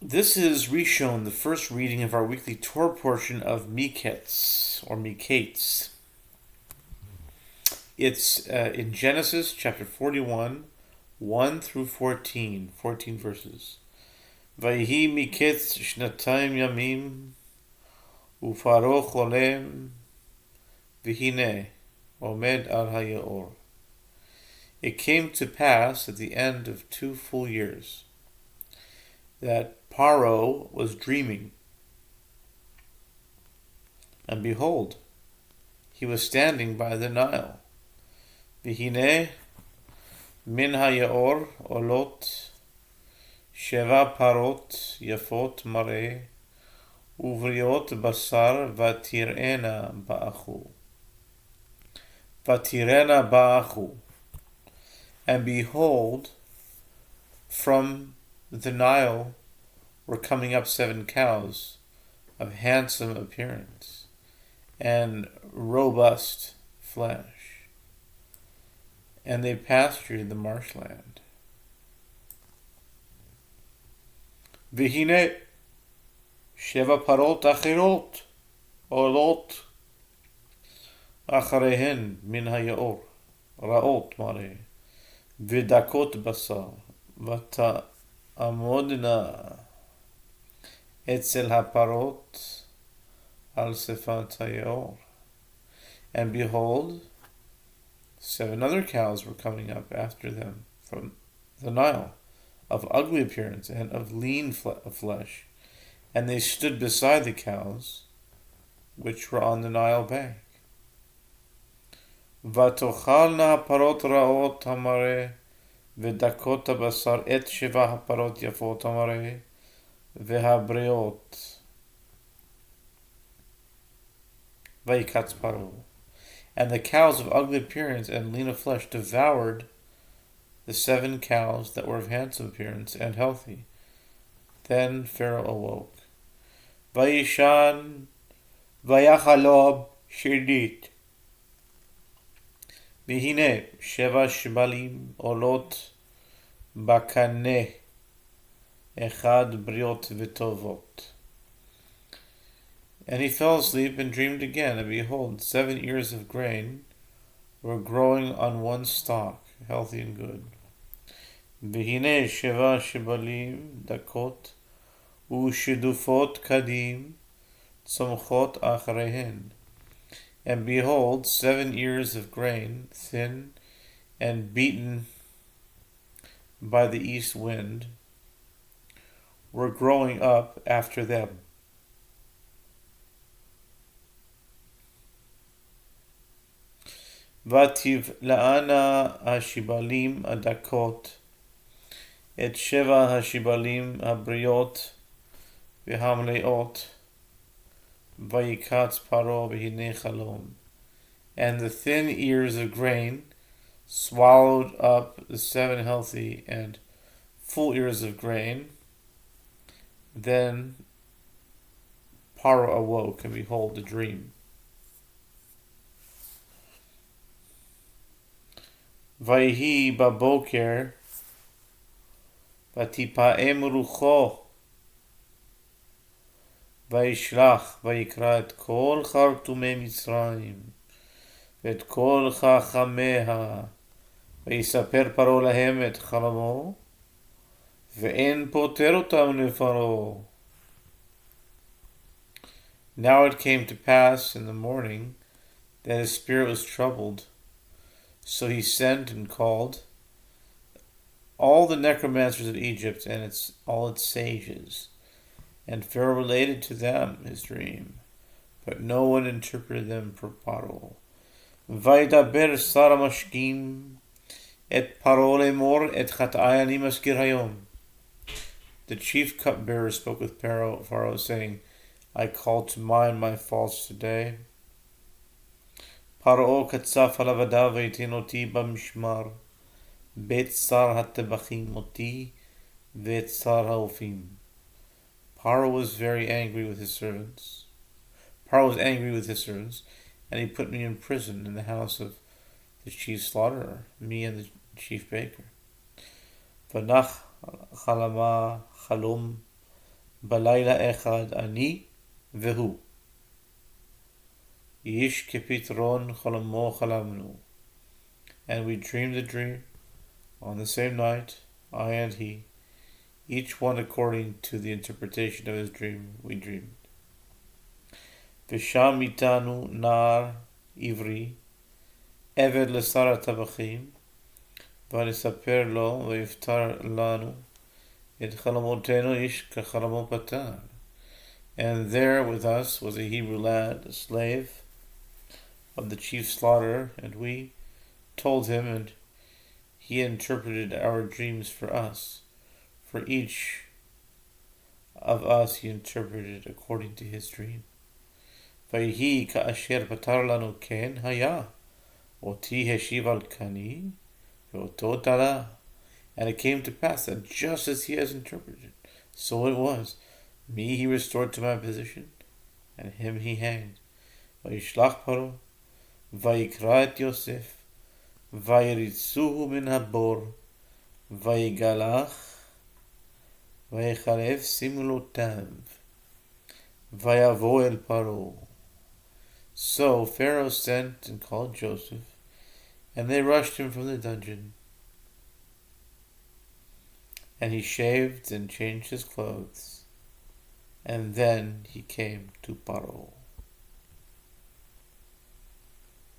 This is Rishon, the first reading of our weekly Torah portion of Miketz, or Miketz. It's in Genesis chapter 41, 1 through 14, 14 verses. Vayhi Miketz shnatayim yamim, ufaro cholem, v'hine, omed al hayaor. It came to pass at the end of 2 full years that Paro was dreaming, and behold, he was standing by the Nile. V'hine min hayaor olot sheva parot yafot mareh uvriot basar vatirena ba'achu. Vatirena ba'achu. And behold, from the Nile were coming up 7 cows of handsome appearance and robust flesh, and they pastured the marshland. V'hine sheva parot achirot olot acharehen min hayaor raot mareh v'dakot basar vata amodna etzel haparot al sefat hayaor. And behold, 7 other cows were coming up after them from the Nile, of ugly appearance and of lean flesh, and they stood beside the cows which were on the Nile bank. Vatochalna haparot raot hamareh v'dakot basar et sheva haparot yafot hamareh v'habreot vayikatz paro. And the cows of ugly appearance and lean of flesh devoured the 7 cows that were of handsome appearance and healthy. Then Pharaoh awoke. Vayishan vayachalob shirdit. V'hine sheva shibalim olot bakaneh echad briot v'tovot. And he fell asleep and dreamed again, and behold, 7 ears of grain were growing on one stalk, healthy and good. V'hine sheva shibalim dakot u'shidufot kadim tzomchot acharehen. And behold, 7 ears of grain, thin and beaten by the east wind, were growing up after them. Vativ la'ana hashibalim adakot et sheva hashibalim habriot v'hamleot vayikatz paro v'hine chalom. And the thin ears of grain swallowed up the 7 healthy and full ears of grain. Then Paro awoke, and behold, a dream. Vayhi baboker vatipa'em rucho vayishlach vayikra et kol chartumei Mitzrayim ואת כל חכמיה ויספר פרעה להם את חלומו ואין פוטר אותם לפרעה. Now it came to pass in the morning that his spirit was troubled, so he sent and called all the necromancers of Egypt and all its sages, and Pharaoh related to them his dream, but no one interpreted them for Paro. וידבר שר המשקים את פרעה לאמור את חטאי אני מזכיר היום. The chief cupbearer spoke with Pharaoh, saying, I call to mind my faults today. פרעה קצף על עבדיו ויתן אותי במשמר, בית שר הטבחים אותי ואת שר האופים. Paro was angry with his servants, and he put me in prison in the house of the chief slaughterer, me and the chief baker. Vanach chalama chalom Balayla echad ani vehu. Yish kepitron chalamo chalamnu. And we dreamed a dream on the same night, I and he, each one according to the interpretation of his dream we dreamed. V'sham itanu nar ivri, eved l'sar tabachim, v'nisaper lo v'yiftar lanu, et chalamotenu ish kachalamo patar. And there with us was a Hebrew lad, a slave of the chief slaughterer, and we told him, and he interpreted our dreams for us. For each of us he interpreted according to his dream. Vayhi ka'asher patar lanu ken haya, oti heshiv al kani, ve'oto tala. And it came to pass that just as he has interpreted, so it was. Me he restored to my position, and him he hanged. Vayishlach paro, vayikra et Yosef, vayiritzuhu min habor, vayigalach, vayichalef simulotav, vayavo el paro. So Pharaoh sent and called Joseph, and they rushed him from the dungeon. And he shaved and changed his clothes, and then he came to Paro.